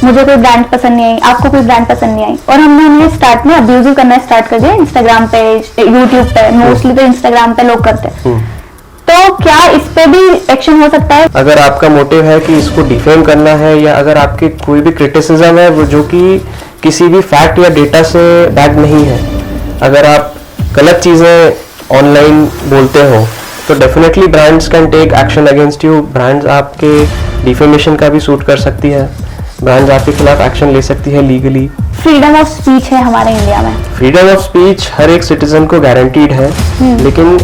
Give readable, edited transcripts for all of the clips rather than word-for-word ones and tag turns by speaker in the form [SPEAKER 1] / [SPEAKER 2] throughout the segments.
[SPEAKER 1] मुझे कोई ब्रांड पसंद नहीं आई, आपको कोई ब्रांड पसंद नहीं आई, और हमने उन्हें स्टार्ट में अब्यूजिव करना स्टार्ट कर दिया इंस्टाग्राम पे, यूट्यूब पे, मोस्टली तो इंस्टाग्राम पे लोग करते हैं, तो क्या इस पे भी एक्शन हो सकता है?
[SPEAKER 2] अगर आपका मोटिव है कि इसको डिफेम करना है, या अगर आपके कोई भी क्रिटिसिज्म है वो जो कि किसी भी फैक्ट या डेटा से बैक नहीं है, अगर आप गलत चीज़ें ऑनलाइन बोलते हो, तो definitely brands can take action against you. Brands आपके डिफेमेशन का भी सूट कर सकती है, ब्रांड्स आपके खिलाफ एक्शन ले सकती है लीगली।
[SPEAKER 1] फ्रीडम ऑफ स्पीच है हमारे इंडिया में।
[SPEAKER 2] फ्रीडम ऑफ स्पीच हर एक सिटीजन को गारंटीड है, लेकिन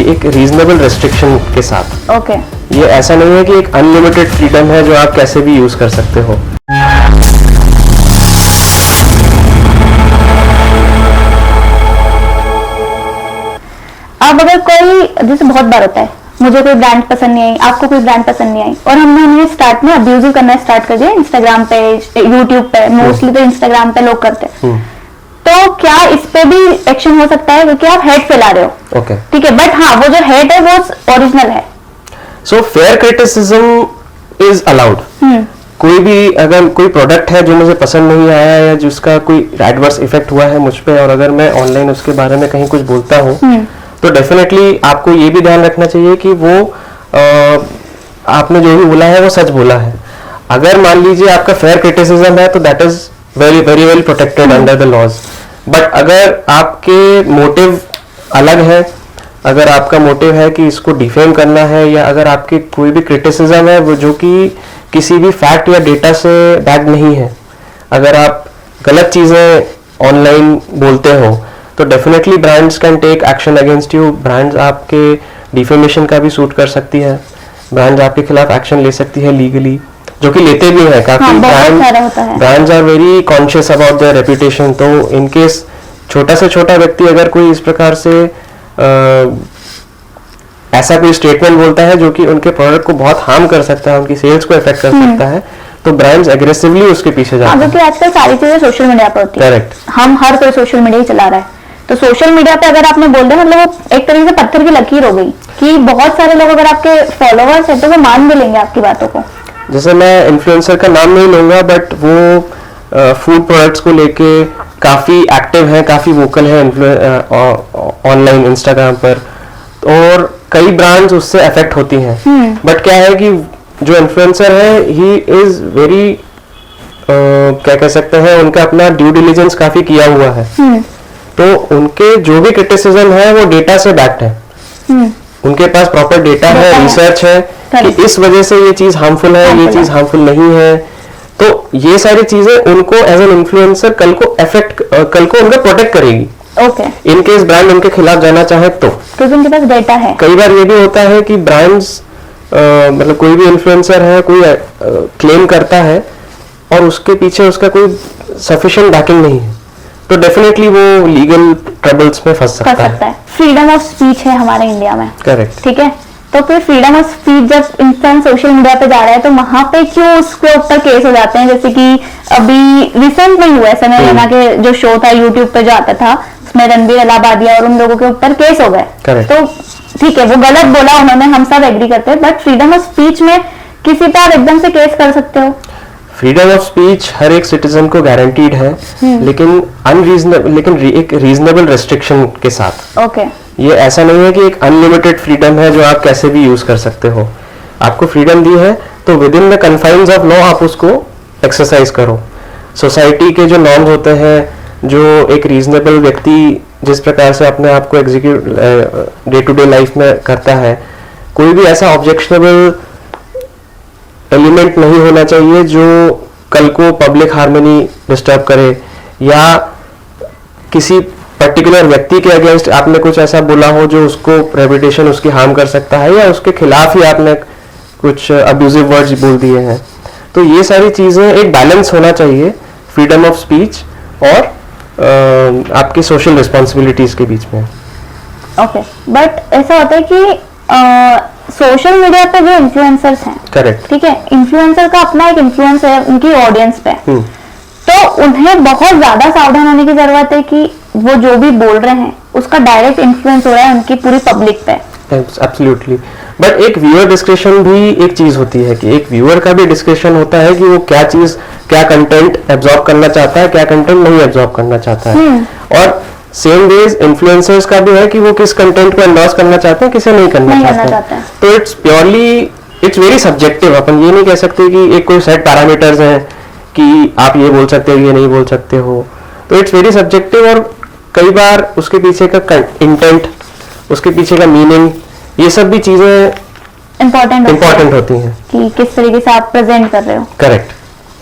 [SPEAKER 2] एक रीजनेबल रेस्ट्रिक्शन के साथ।
[SPEAKER 1] ओके।
[SPEAKER 2] ये ऐसा नहीं है कि एक अनलिमिटेड फ्रीडम है जो आप कैसे भी यूज कर सकते हो।
[SPEAKER 1] अब अगर कोई, जैसे बहुत बार होता है, मुझे कोई ब्रांड पसंद नहीं आई, आपको कोई ब्रांड पसंद नहीं आई, और हमने उन्हें स्टार्ट में अब्यूजिव करना स्टार्ट कर दिया इंस्टाग्राम पे, यूट्यूब पे, मोस्टली तो इंस्टाग्राम पे लोग करते हैं, तो क्या इस पे भी एक्शन हो सकता है? क्योंकि आप हेट फैला रहे हो।
[SPEAKER 2] ओके,
[SPEAKER 1] ठीक है, बट हाँ, वो जो हेट है वो ओरिजिनल है।
[SPEAKER 2] So fair criticism is allowed. कोई भी अगर कोई प्रोडक्ट है जो मुझे पसंद नहीं आया या जिसका कोई एडवर्स इफेक्ट हुआ है मुझ पे, और अगर मैं ऑनलाइन उसके बारे में कहीं कुछ बोलता हूँ, तो डेफिनेटली आपको ये भी ध्यान रखना चाहिए कि वो आपने जो भी बोला है वो सच बोला है। अगर मान लीजिए आपका फेयर क्रिटिसिज्म है तो that is very very well protected under the laws. But अगर आपके मोटिव अलग है, अगर आपका मोटिव है कि इसको डिफेम करना है, या अगर आपकी कोई भी क्रिटिसिज्म है वो जो कि किसी भी फैक्ट या डेटा से बैक नहीं है, अगर आप गलत चीज़ें ऑनलाइन बोलते हो, तो definitely brands can take action against you. Brands आपके डिफेमेशन का भी सूट कर सकती है, ब्रांड्स आपके खिलाफ एक्शन ले सकती है लीगली, जो कि लेते भी हैं काफी। Brands are very conscious about their reputation. तो इन केस छोटा से छोटा व्यक्ति अगर कोई इस प्रकार से ऐसा कोई स्टेटमेंट बोलता है जो कि उनके प्रोडक्ट को बहुत हार्म कर सकता है, उनकी सेल्स को इफेक्ट कर सकता है, तो ब्रांड्स एग्रेसिवली उसके पीछे जाते हैं।
[SPEAKER 1] क्योंकि आजकल सारी चीजें सोशल मीडिया पर होती है।
[SPEAKER 2] करेक्ट।
[SPEAKER 1] हम हर कोई सोशल मीडिया ही चला रहा है, तो सोशल मीडिया पे अगर आपने बोल दिया, मतलब वो एक तरीके से पत्थर की लकीर हो गई कि बहुत सारे लोग अगर आपके फॉलोअर्स हैं तो वो मान भी लेंगे आपकी बातों को।
[SPEAKER 2] जैसे मैं इन्फ्लुएंसर का नाम नहीं लूंगा, बट वो फूड प्रोडक्ट्स को लेके काफी एक्टिव है, काफी वोकल है ऑनलाइन इंस्टाग्राम पर, और कई ब्रांड्स उससे अफेक्ट होती हैं। बट क्या है कि जो इन्फ्लुएंसर है ही इज वेरी क्या कह सकते हैं, उनका अपना ड्यू डिलिजेंस काफी किया हुआ है, तो उनके जो भी क्रिटिसिज्म है वो डेटा से बैक्ड है। उनके पास प्रॉपर डेटा है, रिसर्च है कि इस वजह से ये चीज हार्मफुल है, ये चीज हार्मफुल नहीं है। तो ये सारी चीजें उनको एज एन इन्फ्लुएंसर कल को उनको प्रोटेक्ट करेगी।
[SPEAKER 1] ओके।
[SPEAKER 2] इन केस ब्रांड उनके खिलाफ जाना चाहे तो,
[SPEAKER 1] क्योंकि उनके पास डेटा है।
[SPEAKER 2] कई बार ये भी होता है कि ब्रांड्स मतलब कोई भी इन्फ्लुएंसर है, कोई क्लेम करता है और उसके पीछे उसका कोई सफिशिएंट बैकिंग नहीं है, तो डेफिनेटली वो लीगल ट्रबल्स में फंस सकता है।
[SPEAKER 1] फ्रीडम ऑफ स्पीच है हमारे इंडिया में।
[SPEAKER 2] करेक्ट।
[SPEAKER 1] ठीक है, तो फिर फ्रीडम ऑफ स्पीच जब इंसान सोशल मीडिया पे जा रहा है तो वहां पे क्यों उसके ऊपर केस हो जाते हैं? जैसे कि अभी रिसेंट में हुआ है, समय रैना के जो शो था यूट्यूब पे जो आता था, उसमें रणबीर इलाहाबादिया और उन लोगों के ऊपर केस हो गए। तो ठीक है, वो गलत बोला उन्होंने, हम सब एग्री करते हैं, बट फ्रीडम ऑफ स्पीच में किसी पे आप एकदम से केस कर सकते हो?
[SPEAKER 2] फ्रीडम ऑफ स्पीच हर एक सिटीजन को गारंटीड है, लेकिन एक रीजनेबल रेस्ट्रिक्शन के साथ।
[SPEAKER 1] ओके।
[SPEAKER 2] ये ऐसा नहीं है कि एक अनलिमिटेड फ्रीडम है जो आप कैसे भी यूज कर सकते हो। आपको फ्रीडम दी है तो with in the confines of law आप उसको एक्सरसाइज करो। सोसाइटी के जो नॉर्म्स होते हैं, जो एक रीजनेबल व्यक्ति जिस प्रकार से अपने आप को execute day to day life में करता है, कोई भी ऐसा ऑब्जेक्शनेबल एलिमेंट नहीं होना चाहिए जो कल को पब्लिक हार्मनी डिस्टर्ब करे, या किसी पर्टिकुलर व्यक्ति के अगेंस्ट आपने कुछ ऐसा बोला हो जो उसको रेपुटेशन उसकी हार्म कर सकता है, या उसके खिलाफ ही आपने कुछ अब्यूजिव वर्ड्स बोल दिए हैं। तो ये सारी चीजें, एक बैलेंस होना चाहिए फ्रीडम ऑफ स्पीच और आपकी सोशल रिस्पॉन्सिबिलिटीज के बीच में।
[SPEAKER 1] ओके, बट ऐसा होता है कि सोशल मीडिया पे जो इन्फ्लुएंसर्स हैं,
[SPEAKER 2] करेक्ट,
[SPEAKER 1] ठीक है, इन्फ्लुएंसर का अपना एक इन्फ्लुएंस है उनकी ऑडियंस पे, तो उन्हें बहुत ज्यादा सावधान होने की जरूरत है कि वो जो भी बोल रहे हैं उसका डायरेक्ट इन्फ्लुएंस हो रहा है उनकी पूरी पब्लिक पे।
[SPEAKER 2] एब्सोल्युटली। बट एक व्यूअर डिस्क्रिप्शन भी एक चीज होती है कि एक व्यूअर का भी डिस्क्रिप्शन होता है कि वो क्या चीज, क्या कंटेंट एब्जॉर्ब करना चाहता है, क्या कंटेंट नहीं एब्जॉर्ब करना चाहता है। और सेम वेज इन्फ्लुएंसर्स का भी है कि वो किस कंटेंट को एंडोर्स करना चाहते हैं, किसे नहीं करना चाहते हैं। तो it's purely, it's very subjective. अपन ये नहीं कह सकते कि एक कोई सेट पैरामीटर्स हैं कि आप ये बोल सकते हो, ये नहीं बोल सकते हो। तो इट्स वेरी सब्जेक्टिव। और कई बार उसके पीछे का इंटेंट, उसके पीछे का मीनिंग, ये सब भी चीजें इम्पोर्टेंट होती हैं
[SPEAKER 1] कि किस तरीके से आप प्रेजेंट कर रहे हो।
[SPEAKER 2] करेक्ट।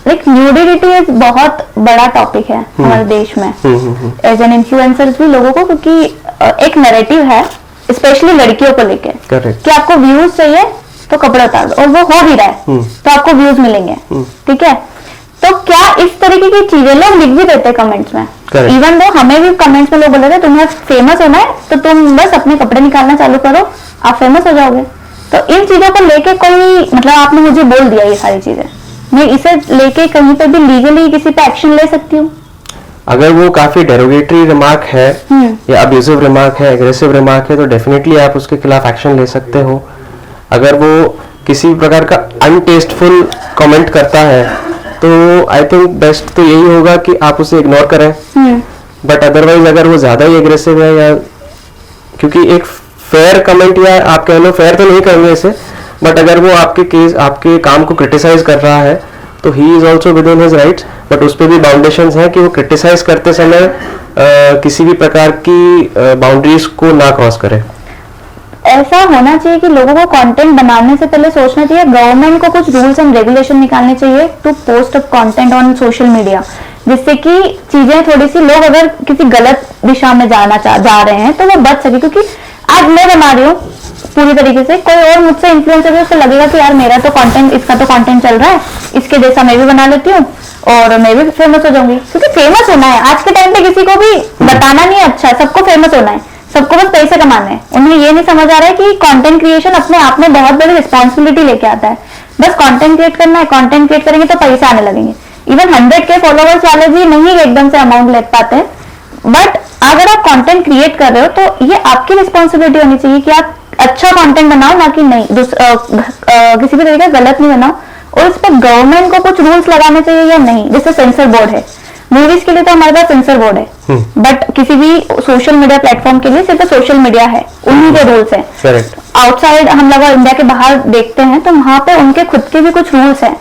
[SPEAKER 1] लाइक न्यूडिटी एक बहुत बड़ा टॉपिक है हमारे देश में एज एन इन्फ्लुएंसर्स भी लोगों को, क्योंकि एक नैरेटिव है स्पेशली लड़कियों को लेकर
[SPEAKER 2] करेक्ट
[SPEAKER 1] कि आपको व्यूज चाहिए तो कपड़े उतार दो, और वो हो भी रहा है तो आपको व्यूज मिलेंगे। ठीक है, तो क्या इस तरीके की चीजें लोग लिख भी देते हैं कमेंट्स में। इवन दो हमें भी कमेंट्स में लोग बोले थे तुम्हें फेमस होना है तो तुम बस अपने कपड़े निकालना चालू करो, आप फेमस हो जाओगे। तो इन चीजों को लेके कोई, मतलब आपने मुझे बोल दिया ये सारी चीजें, मैं इसे लेके कहीं पे भी लीगली किसी पे एक्शन ले सकती हूँ?
[SPEAKER 2] अगर वो काफी डेरोगेटरी रिमार्क है या अब्यूजिव रिमार्क है, एग्रेसिव रिमार्क है, तो डेफिनेटली आप उसके खिलाफ एक्शन ले सकते हो। अगर वो किसी प्रकार का अनटेस्टफुल कमेंट करता है तो आई थिंक बेस्ट तो यही होगा कि आप उसे इग्नोर करें। बट अदरवाइज अगर वो ज्यादा ही एग्रेसिव है, या क्योंकि एक फेयर कमेंट, या आप कह लो फेयर तो नहीं करेंगे इसे, बट अगर वो आपके काम को क्रिटिसाइज कर रहा है तो he is also with in his rights. But उस पर भी बाउंडेशंस हैं कि वो क्रिटिसाइज करते समय किसी भी प्रकार की बाउंड्रीज को ना क्रॉस करे।
[SPEAKER 1] ऐसा होना चाहिए कि लोगों को कंटेंट बनाने से पहले सोचना चाहिए, गवर्नमेंट को कुछ रूल्स एंड रेगुलेशन निकालने चाहिए to post up content on social media, जिससे कि चीजें थोड़ी सी, लोग अगर किसी गलत दिशा में जा रहे हैं तो वो बच सके। क्योंकि आज मैं बना रही हूँ पूरी तरीके से, कोई और मुझसे इन्फ्लुएंसर है, उससे लगेगा कि यार मेरा तो कंटेंट, इसका तो कंटेंट चल रहा है, इसके जैसा मैं भी बना लेती हूँ और मैं भी फेमस हो जाऊंगी। क्योंकि फेमस होना है आज के टाइम पे, किसी को भी बताना नहीं है अच्छा, सबको फेमस होना है, सबको बस पैसे कमाने हैं। उन्हें ये नहीं समझ आ रहा है कि कंटेंट क्रिएशन अपने आप में बहुत बड़ी रिस्पॉन्सिबिलिटी लेके आता है। बस कंटेंट क्रिएट करना है, कंटेंट क्रिएट करेंगे तो पैसे आने लगेंगे। इवन 100K फॉलोवर्स वाले भी नहीं एकदम से अमाउंट ले पाते हैं। बट अगर आप कंटेंट क्रिएट कर रहे हो तो ये आपकी रिस्पॉन्सिबिलिटी होनी चाहिए कि आप अच्छा कंटेंट बनाओ, ना कि नहीं किसी भी तरीके का गलत नहीं बनाओ। और इस पर गवर्नमेंट को कुछ रूल्स लगाने चाहिए या नहीं, जैसे सेंसर बोर्ड है। मूवीज के लिए तो हमारे पास सेंसर बोर्ड है, बट किसी भी सोशल मीडिया प्लेटफॉर्म के लिए सिर्फ सोशल मीडिया है, उन्हीं के रूल्स हैं। आउटसाइड हम लोग इंडिया के बाहर देखते हैं तो वहां पे उनके खुद के भी कुछ रूल्स हैं।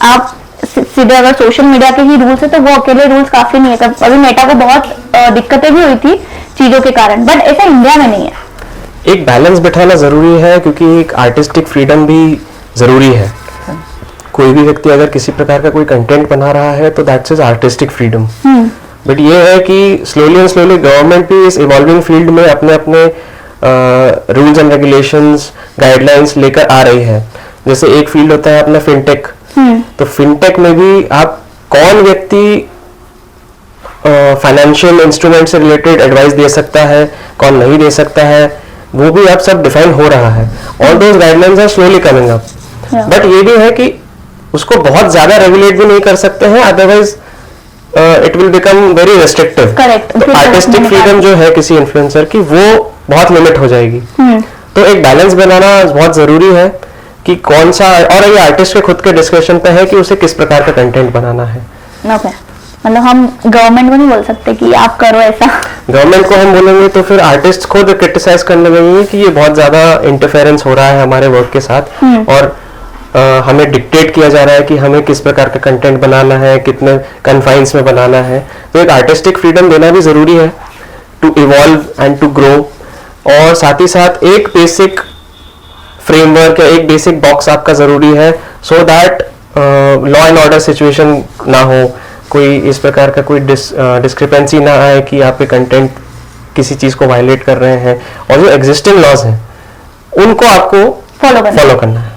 [SPEAKER 1] आप सीधे अगर सोशल मीडिया के ही रूल्स है तो वो अकेले रूल्स काफी नहीं है। अभी मेटा को बहुत दिक्कतें भी हुई थी चीजों के कारण, बट ऐसा इंडिया में नहीं है।
[SPEAKER 2] एक बैलेंस बिठाना जरूरी है, क्योंकि एक आर्टिस्टिक फ्रीडम भी जरूरी है। कोई भी व्यक्ति अगर किसी प्रकार का कोई कंटेंट बना रहा है तो that's is artistic freedom. But ये है कि स्लोली एंड स्लोली गवर्नमेंट भी इस इवॉल्विंग फील्ड में अपने अपने रूल्स एंड रेगुलेशंस, गाइडलाइंस लेकर आ रही है। जैसे एक फील्ड होता है अपना फिनटेक, तो फिनटेक में भी आप कौन व्यक्ति फाइनेंशियल इंस्ट्रूमेंट से रिलेटेड एडवाइस दे सकता है, कौन नहीं दे सकता है, वो भी अब सब डिफाइन हो रहा है। All those guidelines are slowly coming up. But ये भी है कि उसको बहुत ज्यादा रेगुलेट भी नहीं कर सकते हैं, otherwise it will become very restrictive. Artistic freedom जो है किसी इन्फ्लुएंसर की, वो बहुत लिमिट हो जाएगी। तो एक बैलेंस बनाना बहुत जरूरी है कि कौन सा, और ये आर्टिस्ट के खुद के डिस्कशन पे है कि उसे किस प्रकार का कंटेंट बनाना है।
[SPEAKER 1] मतलब हम गवर्नमेंट को नहीं बोल सकते कि आप करो ऐसा।
[SPEAKER 2] गवर्नमेंट को हम बोलेंगे तो फिर आर्टिस्ट खुद क्रिटिसाइज करने लगेंगे कि ये बहुत ज्यादा इंटरफेरेंस हो रहा है हमारे वर्क के साथ, और हमें डिक्टेट किया जा रहा है कि हमें किस प्रकार का कंटेंट बनाना है, कितने कन्फाइंस में बनाना है। तो एक आर्टिस्टिक फ्रीडम देना भी जरूरी है to evolve and to grow. और साथ ही साथ एक बेसिक फ्रेमवर्क या एक बेसिक बॉक्स आपका जरूरी है, so that law and order situation ना हो, कोई इस प्रकार का कोई डिस्क्रिपेंसी ना आए कि आप कंटेंट किसी चीज को वायलेट कर रहे हैं। और जो एग्जिस्टिंग लॉज हैं उनको आपको फॉलो करना है।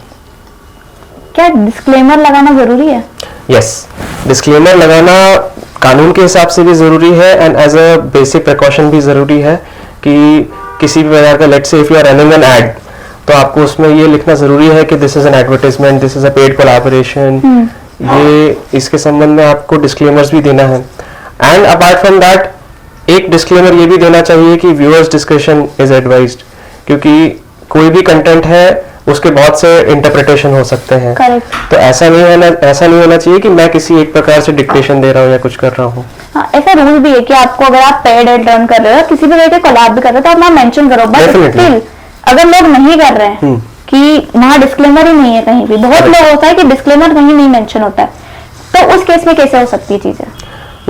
[SPEAKER 1] क्या डिस्क्लेमर लगाना जरूरी है?
[SPEAKER 2] यस, डिस्क्लेमर लगाना कानून के हिसाब से भी जरूरी है and as a basic precaution भी जरूरी है कि किसी भी प्रकार का, let's say if you are running an ad, तो आपको उसमें ये लिखना जरूरी है कि this is an advertisement, this is a paid collaboration. ये इसके संबंध में आपको डिस्क्लेमर्स भी देना है। एंड अपार्ट फ्रॉम दैट एक डिस्क्लेमर ये भी देना चाहिए कि व्यूअर्स डिस्क्रिप्शन इज एडवाइज्ड, क्योंकि कोई भी कंटेंट है उसके बहुत से इंटरप्रिटेशन हो सकते हैं।
[SPEAKER 1] करेक्ट।
[SPEAKER 2] तो ऐसा नहीं होना चाहिए कि मैं किसी एक प्रकार से डिक्टेशन दे रहा हूँ या कुछ कर रहा हूँ।
[SPEAKER 1] हाँ, ऐसा रूल भी है कि आपको अगर आप पेड एड रन कर रहे हो, किसी भी तरह के कोलैब भी कर रहे हो, तो आप वहाँ मेंशन करो। बट स्टिल अगर लोग नहीं कर रहे हैं कि वहाँ डिस्क्लेमर ही नहीं है कहीं भी, बहुत लोग होता है कि डिस्क्लेमर कहीं नहीं मेंशन होता है, तो उस केस में कैसे हो सकती है चीजें?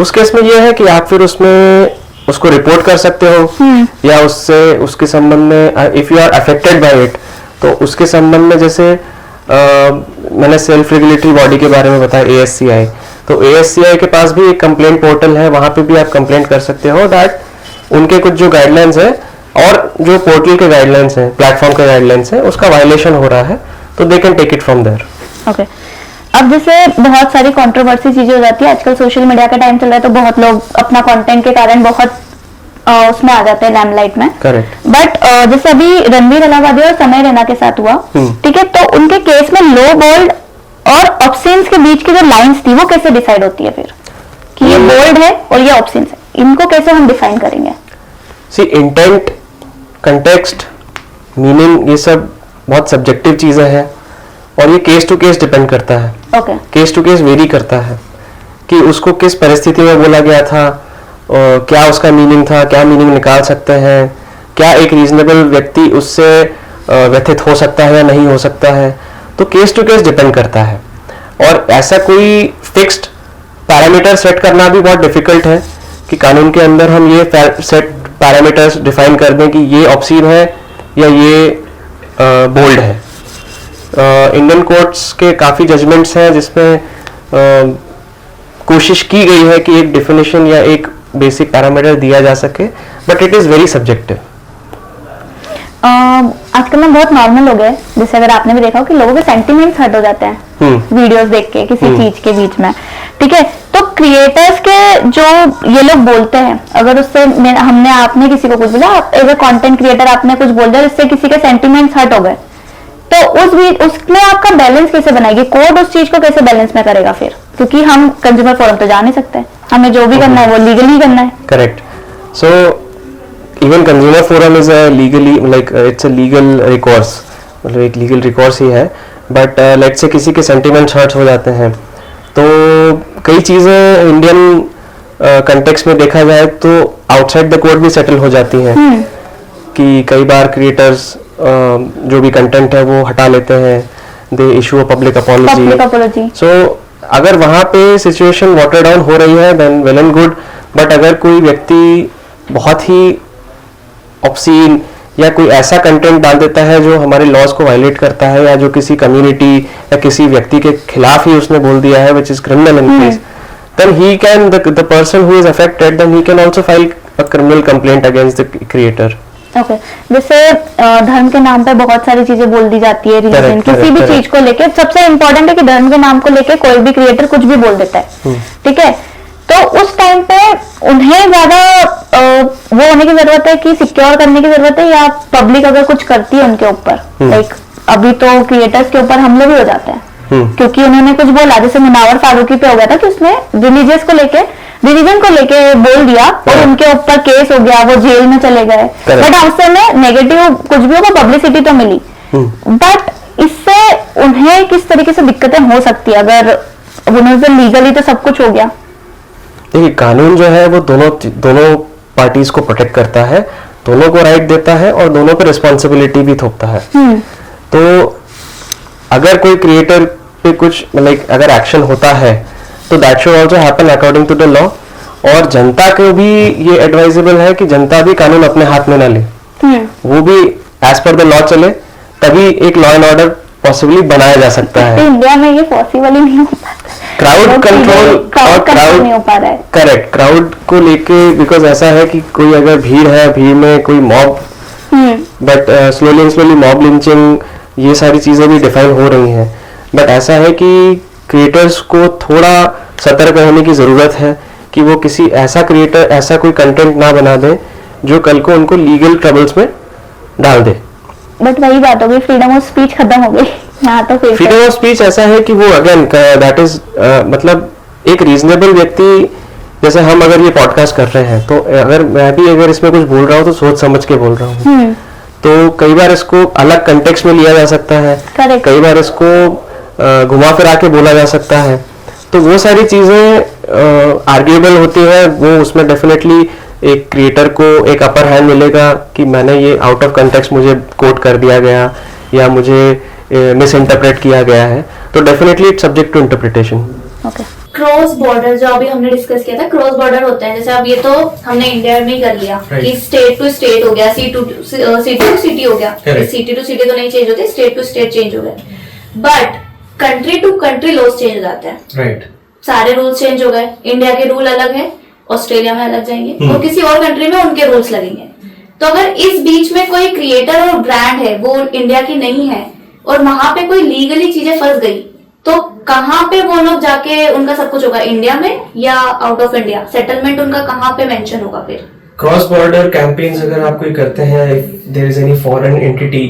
[SPEAKER 2] उस केस में ये है कि आप फिर उसमें उसको रिपोर्ट कर सकते हो या उससे उसके संबंध में if you are affected by it, तो उसके संबंध में जैसे मैंने सेल्फ रेगुलेटरी बॉडी के बारे में बताया ASCI, तो ASCI के पास भी एक कंप्लेंट पोर्टल है, वहां पे भी आप कंप्लेंट कर सकते हो दैट उनके कुछ जो गाइडलाइंस है और जो पोर्टल के गाइडलाइंस है, प्लेटफॉर्म के गाइडलाइंस है, उसका वायलेशन हो रहा है, तो they can take it from there.
[SPEAKER 1] Okay. अब जैसे बहुत सारी कंट्रोवर्सी चीजें हो जाती है, आजकल सोशल मीडिया का टाइम चल रहा है, तो बहुत लोग अपना कंटेंट के कारण बहुत उसमें आ जाते हैं लैमलाइट में।
[SPEAKER 2] करेक्ट।
[SPEAKER 1] बट जैसे अभी रणवीर अलाहाबादी और समय रैना के साथ हुआ, ठीक है, तो उनके केस में लो बोल्ड और ऑब्सीन्स के बीच की जो लाइंस थी वो कैसे डिसाइड होती है फिर कि ये बोल्ड है और ये ऑब्सीन्स है, इनको कैसे हम डिफाइन करेंगे?
[SPEAKER 2] सी इंटेंट, कंटेक्स्ट, मीनिंग, ये सब बहुत सब्जेक्टिव चीजें हैं और ये केस टू केस डिपेंड करता है।
[SPEAKER 1] Okay.
[SPEAKER 2] Case to case vary करता है कि उसको किस परिस्थिति में बोला गया था और क्या उसका मीनिंग था, क्या मीनिंग निकाल सकते हैं, क्या एक रीजनेबल व्यक्ति उससे व्यथित हो सकता है या नहीं हो सकता है, तो केस टू केस डिपेंड करता है। और ऐसा कोई फिक्स्ड पैरामीटर सेट करना भी बहुत डिफिकल्ट है कि कानून के अंदर हम ये सेट पैरामीटर्स डिफाइन कर दें कि ये ऑब्सीन है या ये बोल्ड है। इंडियन कोर्ट्स के काफ़ी जजमेंट्स हैं जिसमें कोशिश की गई है कि एक डेफिनेशन या एक बेसिक पैरामीटर दिया जा सके, but it is very subjective.
[SPEAKER 1] आजकल ना बहुत नॉर्मल हो गए, जैसे अगर आपने भी देखा हो कि लोगों के सेंटिमेंट्स हर्ट हो जाते हैं वीडियोस देख के किसी चीज के बीच में, ठीक है, तो क्रिएटर्स के जो ये लोग बोलते हैं, अगर उससे हमने आपने किसी को कुछ बोला, एज ए कंटेंट क्रिएटर आपने कुछ बोल दिया जिससे किसी के सेंटिमेंट्स हर्ट हो गए, तो उसमें आपका बैलेंस कैसे बनाएगी कोर्ट? उस चीज को कैसे बैलेंस में करेगा फिर? क्योंकि हम कंज्यूमर फोरम तो जा नहीं सकते, हमें जो भी करना है वो लीगली करना है।
[SPEAKER 2] Correct. So even consumer forum is a legally like it's a legal recourse, मतलब एक लीगल रिकॉर्स ही है, बट लेट्स से किसी के सेंटिमेंट्स हर्ट हो जाते हैं, तो कई चीज़ें इंडियन कंटेक्स्ट में देखा जाए तो आउटसाइड द कोर्ट भी सेटल हो जाती हैं कि कई बार क्रिएटर्स जो भी कंटेंट है वो हटा लेते हैं, they issue a public apology. So अगर वहाँ पे सिचुएशन वाटर डाउन हो रही है then well and good, but अगर कोई व्यक्ति बहुत ही ऑब्सीन या कोई ऐसा कंटेंट डाल देता है जो हमारे लॉज को वायलेट करता है या जो किसी कम्युनिटी या किसी व्यक्ति के खिलाफ ही उसने बोल दिया है which is criminal in case, then he can the person who is affected then he can also file a criminal complaint against the creator.
[SPEAKER 1] Okay. जैसे धर्म के नाम पे बहुत सारी चीजें बोल दी जाती है, रिलीजन किसी भी चीज को लेके, सबसे इम्पोर्टेंट है कि धर्म के नाम को लेके कोई भी क्रिएटर कुछ भी बोल देता है, ठीक है, तो उस टाइम पे उन्हें ज्यादा वो होने की जरूरत है कि सिक्योर करने की जरूरत है, या पब्लिक अगर कुछ करती है उनके ऊपर, लाइक अभी तो क्रिएटर्स के ऊपर हमले भी हो जाते हैं क्योंकि उन्होंने कुछ बोला, जैसे मुनावर फारूकी पे हो गया था कि उसने रिलीजन को लेके बोल दिया और उनके ऊपर केस हो गया, वो जेल में चले गए, बट उससे में नेगेटिव कुछ भी होगा, पब्लिसिटी तो मिली, बट इससे उन्हें किस तरीके से दिक्कतें हो सकती है अगर उन्होंने लीगली तो सब कुछ हो गया?
[SPEAKER 2] देखिए, कानून जो है वो दोनों पार्टीज को प्रोटेक्ट करता है, दोनों को राइट देता है और दोनों पर रिस्पॉन्सिबिलिटी भी थोपता है। तो अगर कोई क्रिएटर पे कुछ लाइक अगर एक्शन होता है तो that should also happen according to the law, और जनता को भी ये एडवाइजेबल है कि जनता भी कानून अपने हाथ में ना ले, वो भी एज पर द लॉ चले, तभी एक लॉ एंड ऑर्डर पॉसिबली बनाया जा सकता है।
[SPEAKER 1] इंडिया में ये पॉसिबल ही नहीं हो पा रहा,
[SPEAKER 2] क्राउड कंट्रोल और क्राउड
[SPEAKER 1] नहीं हो पा रहा है।
[SPEAKER 2] करेक्ट, क्राउड को लेके बिकॉज ऐसा है कि कोई अगर भीड़ है, भीड़ में कोई mob, but slowly mob lynching, ये सारी चीजें भी डिफाइन हो रही हैं, बट ऐसा है कि क्रिएटर्स को थोड़ा सतर्क रहने की जरूरत है कि वो किसी ऐसा क्रिएटर, ऐसा कोई कंटेंट ना बना दे जो कल को उनको लीगल ट्रबल्स में डाल दे।
[SPEAKER 1] बट वही बात हो गई, फ्रीडम ऑफ स्पीच खत्म हो गई यहाँ तो। फिर
[SPEAKER 2] फ्रीडम ऑफ स्पीच ऐसा है कि वो अगेन दैट इज मतलब एक रीजनेबल व्यक्ति, जैसे हम अगर ये पॉडकास्ट कर रहे हैं तो अगर मैं भी अगर इसमें कुछ बोल रहा हूँ तो सोच समझ के बोल रहा हूँ, तो कई बार इसको अलग कंटेक्स्ट में लिया जा सकता है,
[SPEAKER 1] Correct.
[SPEAKER 2] कई बार इसको घुमा फिरा के बोला जा सकता है। तो वो सारी चीजें आर्ग्यूएबल होती है, वो उसमें डेफिनेटली एक क्रिएटर को एक अपर हैंड मिलेगा कि मैंने ये आउट ऑफ कंटेक्स्ट मुझे कोट कर दिया गया या मुझे मिस इंटरप्रेट किया गया है, तो definitely it's subject to interpretation.
[SPEAKER 1] Okay.
[SPEAKER 3] Cross border जो अभी हमने डिस्कस किया था, क्रॉस बॉर्डर होता है, जैसे अब ये तो हमने इंडिया में ही कर लिया कि स्टेट टू स्टेट हो गया, सिटी टू सिटी हो गया, सिटी टू सिटी तो नहीं चेंज होते, स्टेट टू स्टेट चेंज हो गए, but country to country laws change हो जाते हैं।
[SPEAKER 2] राइट।
[SPEAKER 3] सारे रूल्स चेंज हो गए, इंडिया के रूल अलग है, ऑस्ट्रेलिया में अलग जाएंगे और किसी और कंट्री में उनके रूल्स लगेंगे। तो अगर इस बीच में कोई क्रिएटर और ब्रांड है वो इंडिया की नहीं है और वहां पे कोई लीगली चीजें फंस गई, तो कहाँ पे वो लोग जाके उनका सब कुछ होगा, इंडिया में या आउट ऑफ इंडिया? सेटलमेंट उनका कहाँ पे मेंशन होगा फिर?
[SPEAKER 4] क्रॉस बॉर्डर कैंपेन्स अगर आप कोई करते हैं, there is any foreign entity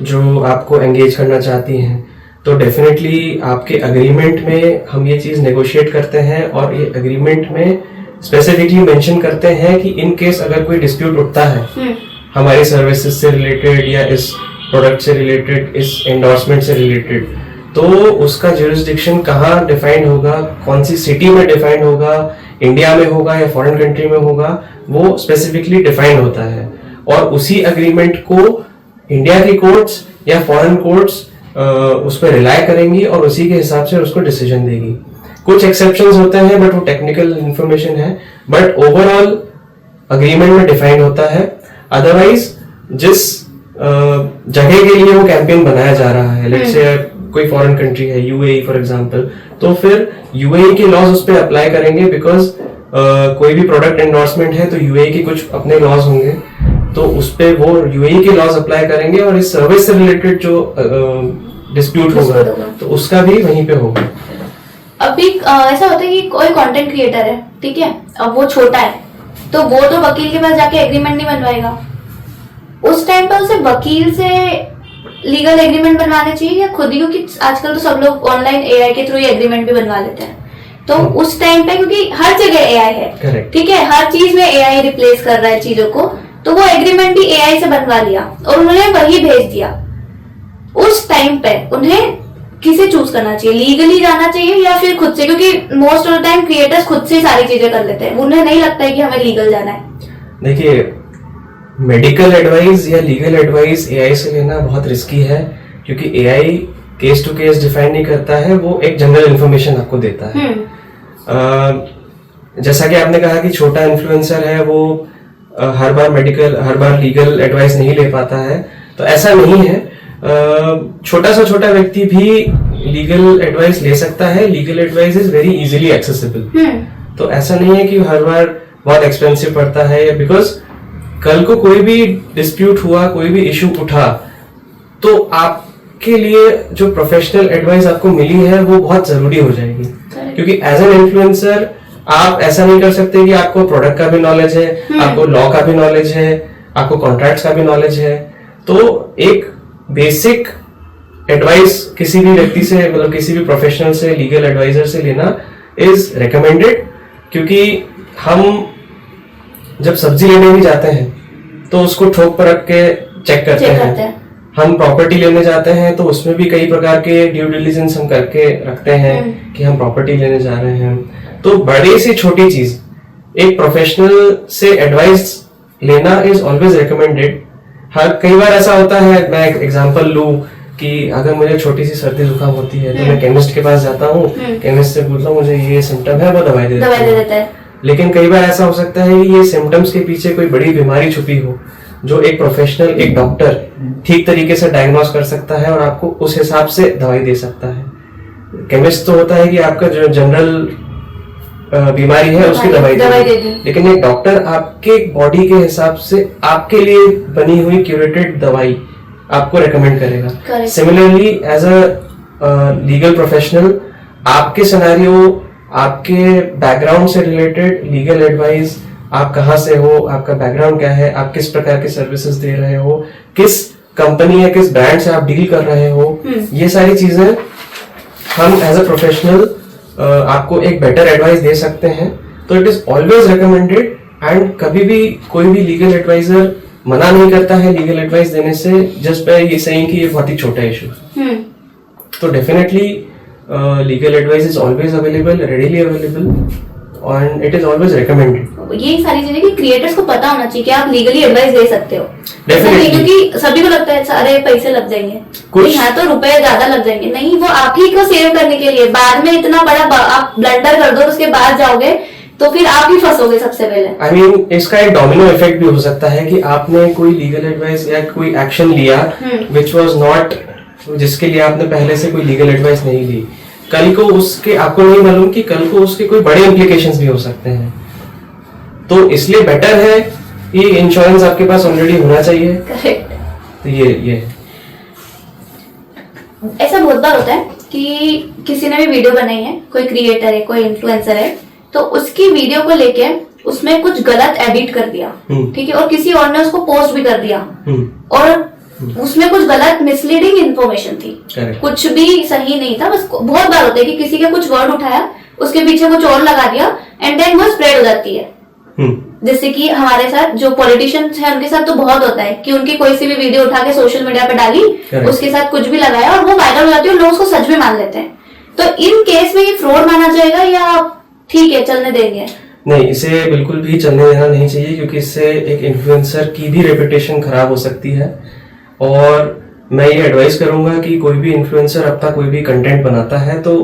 [SPEAKER 4] जो आपको एंगेज करना चाहती हैं, तो डेफिनेटली आपके अग्रीमेंट में हम ये चीज नेगोशिएट करते हैं और ये अग्रीमेंट में स्पेसिफिकली मेंशन करते हैं कि इन केस अगर कोई डिस्प्यूट उठता है हमारी सर्विसेज से रिलेटेड या इस प्रोडक्ट से रिलेटेड, इस एंडोर्समेंट से रिलेटेड, तो उसका जुरिस्डिक्शन कहाँ डिफाइंड होगा, कौन सी सिटी में डिफाइंड होगा, इंडिया में होगा या फॉरेन कंट्री में होगा, वो स्पेसिफिकली डिफाइंड होता है। और उसी अग्रीमेंट को इंडिया की कोर्ट्स या फॉरेन कोर्ट्स उस पर रिलाय करेंगी और उसी के हिसाब से उसको डिसीजन देगी। कुछ एक्सेप्शंस होते हैं बट वो टेक्निकल इंफॉर्मेशन है, बट ओवरऑल अग्रीमेंट में डिफाइंड होता है। अदरवाइज जिस जगह के लिए वो कैंपेन बनाया जा रहा है, लेट्स से कोई फॉरेन कंट्री है, यूएई फॉर एग्जांपल, तो फिर यूएई के लॉज उस पर अप्लाई करेंगे, बिकॉज कोई भी प्रोडक्ट एंडोर्समेंट है तो यूएई के कुछ अपने लॉज होंगे, तो उस पे वो यूएई के लॉज अप्लाई करेंगे और इस सर्विस से रिलेटेड जो डिस्प्यूट होगा तो उसका भी वहीं पे होगा।
[SPEAKER 3] अभी ऐसा होता है कि कोई कंटेंट क्रिएटर है, ठीक है, अब वो छोटा है, तो वो तो वकील के पास जाके एग्रीमेंट नहीं बनवाएगा। उस टाइम पर उसे वकील से लीगल एग्रीमेंट बनवाने चाहिए या खुद ही, क्योंकि आजकल तो सब लोग ऑनलाइन एआई के थ्रू ही एग्रीमेंट भी बनवा लेते हैं, तो उस टाइम पे क्योंकि हर जगह एआई है, ठीक है, हर चीज में एआई रिप्लेस कर रहा है चीजों को, तो वो एग्रीमेंट भी एआई से बनवा लिया और उन्होंने वही भेज दिया। उस टाइम पे उन्हें किसे चूज करना चाहिए, लीगली जाना चाहिए या फिर खुद से? क्योंकि most of the time creators खुद से सारी चीजें कर लेते हैं, उन्हें नहीं लगता है कि हमें लीगल जाना है।
[SPEAKER 4] देखिए, मेडिकल एडवाइस या लीगल एडवाइस एआई से लेना बहुत रिस्की है, क्योंकि AI case to case define नहीं करता है, वो एक जनरल इंफॉर्मेशन आपको देता है। जैसा कि आपने कहा कि छोटा इन्फ्लुएंसर है, वो हर बार लीगल एडवाइस नहीं ले पाता है, तो ऐसा नहीं है। छोटा सा छोटा व्यक्ति भी लीगल एडवाइस ले सकता है। Legal advice is very easily accessible, तो ऐसा नहीं है कि हर बार बहुत एक्सपेंसिव पड़ता है, बिकॉज कल को कोई भी डिस्प्यूट हुआ, कोई भी इशू उठा, तो आपके लिए जो प्रोफेशनल एडवाइस आपको मिली है वो बहुत जरूरी हो जाएगी। क्योंकि एज एन इन्फ्लुएंसर आप ऐसा नहीं कर सकते कि आपको प्रोडक्ट का भी नॉलेज है, आपको लॉ का भी नॉलेज है, आपको कॉन्ट्रैक्ट्स का भी नॉलेज है, तो एक बेसिक एडवाइस किसी भी व्यक्ति से, मतलब किसी भी प्रोफेशनल से, लीगल एडवाइजर से लेना इज रिकमेंडेड। क्योंकि हम जब सब्जी लेने भी जाते हैं तो उसको ठोक परख के चेक करते हैं। हम प्रॉपर्टी लेने जाते हैं तो उसमें भी कई प्रकार के ड्यू डिलिजेंस हम करके रखते हैं कि हम प्रॉपर्टी लेने जा रहे हैं। तो बड़ी सी छोटी चीज एक प्रोफेशनल से एडवाइस लेना इज ऑलवेज रिकमेंडेड। कई बार ऐसा होता है, मैं एक एग्जांपल लूं कि अगर मुझे छोटी सी सर्दी जुकाम होती है तो मैं केमिस्ट के पास जाता हूँ, केमिस्ट से बोलता हूँ मुझे ये सिम्टम है, वो दवाई दे देता है। लेकिन कई बार ऐसा हो सकता है कि ये सिम्टम्स के पीछे कोई बड़ी बीमारी छुपी हो, जो एक प्रोफेशनल, एक डॉक्टर ठीक तरीके से डायग्नोस कर सकता है और आपको उस हिसाब से दवाई दे सकता है। केमिस्ट तो होता है कि आपका जो जनरल बीमारी है उसकी दवाई दे, लेकिन एक डॉक्टर आपके बॉडी के हिसाब से आपके लिए बनी हुई क्यूरेटेड दवाई आपको रेकमेंड करेगा। Similarly as a legal professional, आपके सिनेरियो, आपके बैकग्राउंड से रिलेटेड लीगल एडवाइस, आप कहाँ से हो, आपका बैकग्राउंड क्या है, आप किस प्रकार के सर्विसेज दे रहे हो, किस कंपनी या किस ब्रांड से आप डील कर रहे हो, ये सारी चीजें हम एज अ प्रोफेशनल आपको एक बेटर एडवाइस दे सकते हैं। तो it is always recommended, and कभी भी कोई भी लीगल एडवाइजर मना नहीं करता है लीगल एडवाइस देने से, जस्ट बाय ये सेइंग कि ये बहुत ही छोटा इशू। तो definitely legal advice is always available, readily available and it is always recommended.
[SPEAKER 3] ये सारी चीजें कि क्रिएटर्स को पता होना चाहिए कि आप लीगली एडवाइस दे सकते हो।
[SPEAKER 4] Definitely.
[SPEAKER 3] क्योंकि सभी को लगता है सारे पैसे लग जाएंगे,
[SPEAKER 4] कुछ-
[SPEAKER 3] यहाँ तो रुपए ज्यादा लग जाएंगे। नहीं, वो आप ही को सेव करने के लिए, बाद में इतना बड़ा आप ब्लंडर कर दो उसके बाद जाओगे तो फिर आप ही फंसोगे सबसे पहले।
[SPEAKER 4] आई मीन इसका एक डोमिनो इफेक्ट भी हो सकता है कि आपने कोई लीगल एडवाइस या कोई एक्शन लिया विच वाज नॉट, जिसके लिए आपने पहले से कोई लीगल एडवाइस नहीं ली, कल को उसके आपको नहीं मालूम कि कल को उसके कोई बड़े इम्प्लीकेशंस भी हो सकते हैं। तो इसलिए बेटर है कि इंश्योरेंस आपके पास ऑलरेडी होना चाहिए।
[SPEAKER 3] करेक्ट।
[SPEAKER 4] तो ये
[SPEAKER 3] ऐसा बहुत बार होता है कि किसी ने भी वीडियो बनाई है, कोई क्रिएटर है, कोई इन्फ्लुएंसर है, तो उसकी वीडियो को लेके उसमें कुछ गलत एडिट कर दिया, ठीक है, और किसी और ने उसको पोस्ट भी कर दिया, और उसमें कुछ गलत मिसलीडिंग इंफॉर्मेशन थी,
[SPEAKER 4] Correct.
[SPEAKER 3] कुछ भी सही नहीं था। बस बहुत बार होता है कि किसी का कुछ वर्ड उठाया, उसके पीछे कुछ और लगा दिया एंड देन वो स्प्रेड हो जाती है। जैसे कि हमारे साथ जो पॉलिटिशियंस हैं उनके साथ तो बहुत होता है कि उनकी कोई सी भी वीडियो उठा के सोशल मीडिया पे डाली,
[SPEAKER 4] Correct.
[SPEAKER 3] उसके साथ कुछ भी लगाया और वो वायरल हो जाती है और लोग उसको सच में मान लेते हैं। तो इन केस में ये फ्रॉड माना जाएगा या ठीक है चलने देंगे?
[SPEAKER 4] नहीं, इसे बिल्कुल भी चलने देना नहीं चाहिए, क्योंकि इससे एक इन्फ्लुएंसर की भी रेपुटेशन खराब हो सकती है। और मैं ये एडवाइस करूंगा कि कोई भी इन्फ्लुएंसर अपना कोई भी कंटेंट बनाता है तो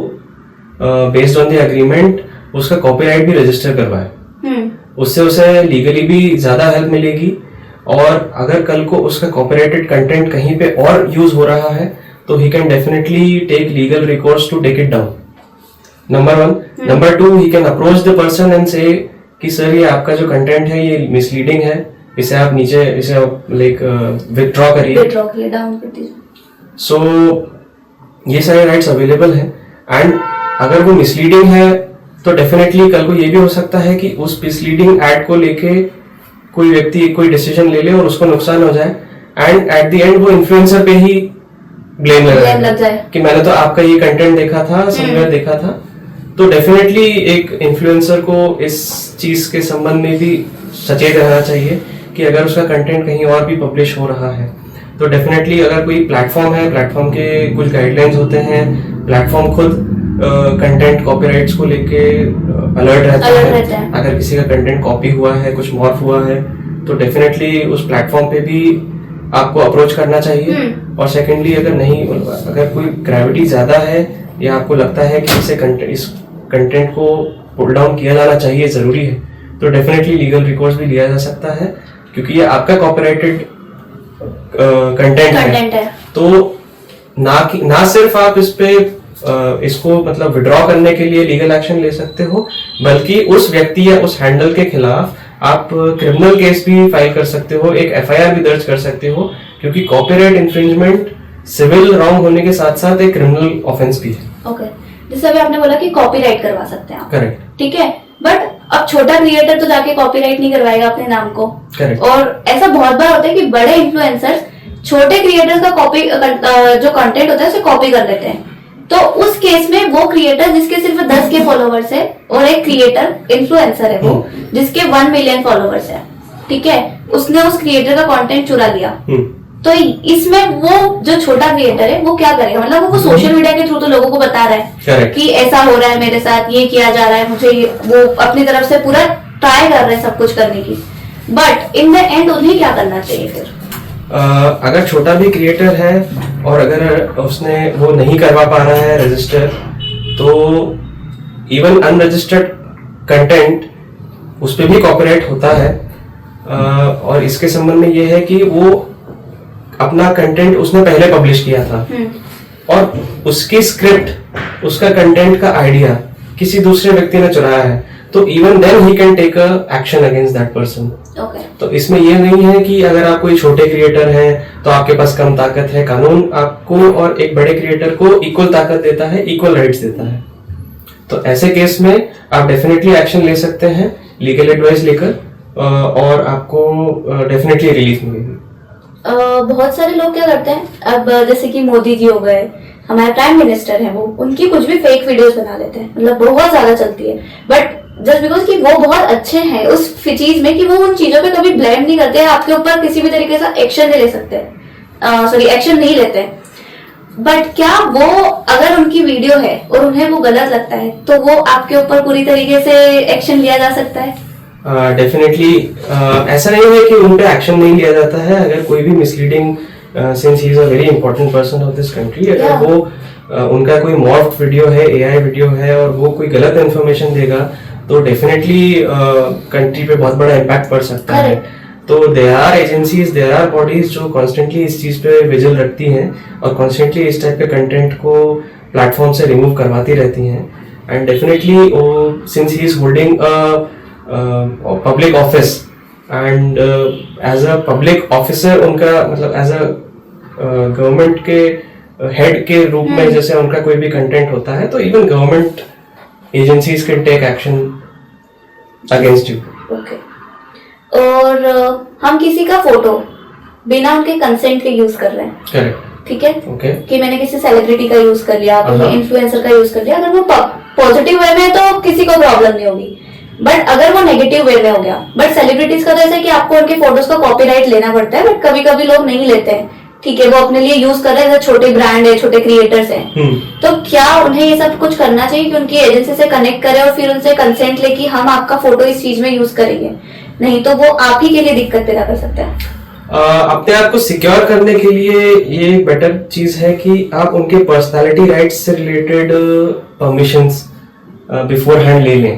[SPEAKER 4] बेस्ड ऑन द एग्रीमेंट उसका कॉपीराइट भी रजिस्टर करवाए, उससे उसे लीगली भी ज्यादा हेल्प मिलेगी। और अगर कल को उसका कॉपीराइटेड कंटेंट कहीं पे और यूज हो रहा है तो he can definitely take legal recourse to take it down, number 1। Number 2, he can approach the person and say कि सर ये आपका जो कंटेंट है ये मिसलीडिंग है, इसे आप नीचे इसे लाइक विथड्रॉ करिए,
[SPEAKER 3] डाउन कर दीजिए।
[SPEAKER 4] सो ये सारे राइट्स अवेलेबल हैं। एंड अगर वो मिसलीडिंग है तो डेफिनेटली कल को ये भी हो सकता है कि उस मिसलीडिंग एड को लेके कोई व्यक्ति कोई डिसीजन ले ले और उसको नुकसान हो जाए, एंड एट द एंड वो इन्फ्लुएंसर पे ही ब्लेम
[SPEAKER 3] लग जाए
[SPEAKER 4] कि मैंने तो आपका ये कंटेंट देखा था, समवेयर देखा था। तो डेफिनेटली एक इन्फ्लुएंसर को इस चीज के संबंध में भी सचेत रहना चाहिए कि अगर उसका कंटेंट कहीं और भी पब्लिश हो रहा है तो डेफिनेटली अगर कोई प्लेटफॉर्म है, प्लेटफॉर्म के कुछ गाइडलाइंस होते हैं, प्लेटफॉर्म खुद कंटेंट कॉपीराइट्स को लेके अलर्ट रहता है। अगर किसी का कंटेंट कॉपी हुआ है, कुछ मॉर्फ हुआ है, तो डेफिनेटली उस प्लेटफॉर्म पे भी आपको अप्रोच करना चाहिए। और सेकेंडली अगर कोई ग्रेविटी ज्यादा है या आपको लगता है कि इस कंटेंट को पुल डाउन किया जाना चाहिए, जरूरी है, तो डेफिनेटली लीगल रिकॉर्स भी लिया जा सकता है, क्योंकि ये आपका कॉपीराइटेड कंटेंट है। तो ना सिर्फ आप इस पे इसको मतलब विड्रॉ करने के लिए लीगल एक्शन ले सकते हो, बल्कि उस व्यक्ति या उस हैंडल के खिलाफ आप क्रिमिनल केस भी फाइल कर सकते हो, एक एफआईआर भी दर्ज कर सकते हो, क्योंकि कॉपीराइट इंफ्रिंजमेंट सिविल रॉन्ग होने के साथ साथ एक क्रिमिनल ऑफेंस भी है।
[SPEAKER 3] ओके, जैसे अभी आपने बोला कि कॉपीराइट करवा सकते हैं आप,
[SPEAKER 4] करेक्ट,
[SPEAKER 3] ठीक है, बट अब छोटा क्रिएटर तो जाके कॉपीराइट नहीं करवाएगा अपने नाम को।
[SPEAKER 4] करेक्ट।
[SPEAKER 3] और ऐसा बहुत बार होता है कि बड़े इन्फ्लुएंसर्स छोटे क्रिएटर्स का कॉपी जो कंटेंट होता है उसे कॉपी कर लेते हैं। तो उस केस में वो क्रिएटर जिसके सिर्फ 10 के फॉलोवर्स है और एक क्रिएटर इन्फ्लुएंसर है वो जिसके 1 मिलियन फॉलोवर्स है, ठीक है, उसने उस क्रिएटर का कंटेंट चुरा लिया, तो इसमें वो जो छोटा क्रिएटर है वो क्या करेगा? मतलब वो सोशल मीडिया के थ्रू तो लोगों को बता रहा है
[SPEAKER 4] Correct.
[SPEAKER 3] कि ऐसा हो रहा है मेरे साथ, ये किया जा रहा है, मुझे वो अपनी तरफ से पूरा ट्राई कर रहे हैं सब कुछ करने की, बट इन द एंड उन्हें क्या करना चाहिए फिर?
[SPEAKER 4] अगर छोटा भी क्रिएटर है और अगर उसने वो नहीं करवा पा रहा है रजिस्टर, तो इवन अनरजिस्टर्ड कंटेंट उस पर भी कॉपीराइट होता है। और इसके संबंध में ये है कि वो अपना कंटेंट उसने पहले पब्लिश किया था और उसकी स्क्रिप्ट, उसका कंटेंट का आइडिया किसी दूसरे व्यक्ति ने चुराया है, तो even then he can take a action against that person. तो इसमें ये नहीं है कि अगर आप कोई छोटे क्रिएटर हैं तो आपके पास कम ताकत है, कानून आपको और एक बड़े क्रिएटर को इक्वल ताकत देता है, इक्वल राइट्स देता है। तो ऐसे केस में आप डेफिनेटली एक्शन ले सकते हैं लीगल एडवाइस लेकर, और आपको डेफिनेटली रिलीफ मिलेगी।
[SPEAKER 3] बहुत सारे लोग क्या करते हैं, अब जैसे कि मोदी जी हो गए, हमारे प्राइम मिनिस्टर हैं, वो उनकी कुछ भी फेक वीडियोस बना लेते हैं, मतलब बहुत ज्यादा चलती है, बट जस्ट बिकॉज कि वो बहुत अच्छे हैं उस चीज में कि वो उन चीजों पे कभी ब्लेम नहीं करते हैं, आपके ऊपर किसी भी तरीके से एक्शन नहीं ले सकते, सॉरी एक्शन नहीं लेते। बट क्या वो अगर उनकी वीडियो है और उन्हें वो गलत लगता है तो वो आपके ऊपर पूरी तरीके से एक्शन लिया जा सकता है?
[SPEAKER 4] डेफिनेटली ऐसा नहीं है कि उन पे एक्शन नहीं लिया जाता है। अगर कोई भी misleading, since he is a very important person of this country, अगर वो उनका कोई मॉर्फ वीडियो है, एआई वीडियो है और वो कोई गलत इन्फॉर्मेशन देगा तो डेफिनेटली कंट्री पे बहुत बड़ा इम्पैक्ट पड़ सकता है। तो there are agencies, there are bodies जो कॉन्स्टेंटली इस चीज पे विजिल रखती हैं और कॉन्स्टेंटली इस टाइप के कंटेंट को प्लेटफॉर्म से रिमूव करवाती रहती हैं। And definitely since he is holding public office and as a public officer, उनका मतलब एज अ गवर्नमेंट के हेड के रूप में जैसे उनका कोई भी कंटेंट होता है तो even government agencies can take action against you.
[SPEAKER 3] Okay. और हम किसी का फोटो बिना उनके कंसेंट के यूज कर रहे हैं,
[SPEAKER 4] करेक्ट,
[SPEAKER 3] ठीक है?
[SPEAKER 4] ओके।
[SPEAKER 3] कि मैंने किसी सेलिब्रिटी का यूज कर लिया, किसी इन्फ्लुएंसर का यूज कर लिया, अगर वो पॉजिटिव वे में है तो किसी को प्रॉब्लम नहीं होगी। बट अगर वो नेगेटिव वे में हो गया, बट सेलिब्रिटीज का तो ऐसा है कि आपको उनके फोटोज का कॉपीराइट लेना पड़ता है, बट कभी कभी लोग नहीं लेते हैं, ठीक है, वो अपने लिए यूज कर रहे हैं, जैसे छोटे ब्रांड है, छोटे क्रिएटर्स हैं, तो क्या उन्हें ये सब कुछ करना चाहिए कि उनकी एजेंसी से कनेक्ट करें और फिर उनसे कंसेंट ले कि हम आपका फोटो इस चीज में यूज करेंगे? नहीं तो वो आप ही के लिए दिक्कत पैदा कर सकते हैं।
[SPEAKER 4] अपने आप को सिक्योर करने के लिए ये एक बेटर चीज है कि आप उनके पर्सनालिटी राइट्स से रिलेटेड परमिशंस बिफोर हैंड ले लें।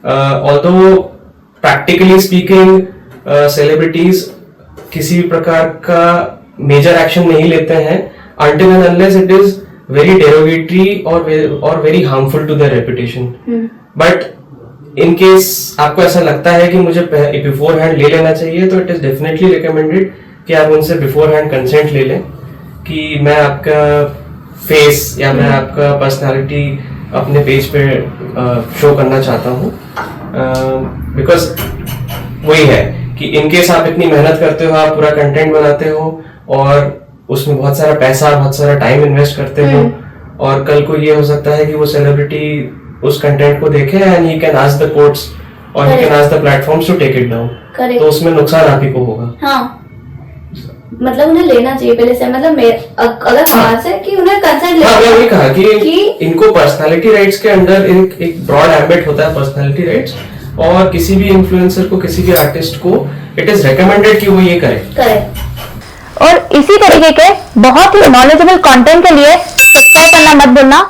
[SPEAKER 4] ऑल्दो प्रैक्टिकली स्पीकिंग सेलिब्रिटीज किसी भी प्रकार का मेजर एक्शन नहीं लेते हैं until and unless it is very derogatory or very harmful to their reputation. But in case आपको ऐसा लगता है कि मुझे बिफोर हैंड ले लेना चाहिए तो इट इज डेफिनेटली रिकमेंडेड कि आप उनसे बिफोर हैंड कंसेंट ले लें कि मैं आपका फेस या मैं आपका पर्सनालिटी अपने पेज पे शो करना चाहता हूँ। बिकॉज वही है कि इन केस आप इतनी मेहनत करते हो, आप पूरा कंटेंट बनाते हो और उसमें बहुत सारा पैसा, बहुत सारा टाइम इन्वेस्ट करते हो और कल को ये हो सकता है कि वो सेलिब्रिटी उस कंटेंट को देखे and he can ask the courts और he can ask the platforms to take it down, तो उसमें नुकसान आप ही को होगा।
[SPEAKER 3] हाँ, मतलब उन्हें लेना चाहिए पहले से, मतलब अगर समाज से कि उन्हें कंसेंट लेना।
[SPEAKER 4] हाँ, मैं वही कहा कि इनको पर्सनालिटी राइट्स के अंदर एक ब्रॉड एम्बिट होता है पर्सनालिटी राइट्स, और किसी भी इन्फ्लुएंसर को, किसी भी आर्टिस्ट को इट इज रिकमेंडेड कि वो ये करे।
[SPEAKER 1] और इसी तरीके के बहुत ही नॉलेजेबल कंटेंट के लिए सब्सक्राइब करना मत भूलना।